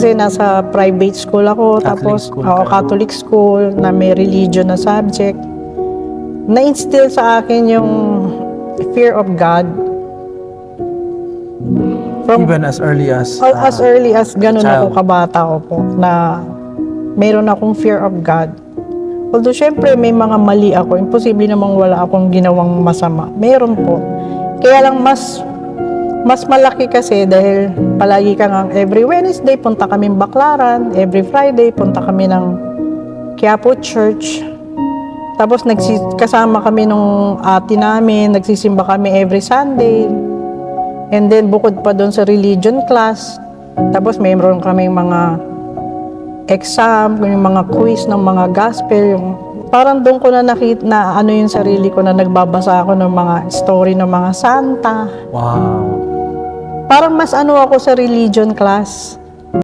Kasi nasa private school ako, Catholic school na may religion na subject. Na-instill sa akin yung fear of God. Even as early as... As early as ganun ako kabata ko po, na meron akong fear of God. Although syempre may mga mali ako, imposible namang wala akong ginawang masama. Meron po. Kaya lang mas malaki kasi dahil palagi kang every Wednesday punta kami Baclaran, every Friday punta kami ng Quiapo Church. Tapos kasama kami nung ate namin, nagsisimba kami every Sunday. And then bukod pa doon sa religion class, tapos mayroon kaming mga exam, yung mga quiz ng mga gospel, yung parang doon ko na nakita na ano yung sarili ko na nagbabasa ako ng mga story ng mga santa. Wow. Parang mas ano ako sa religion class.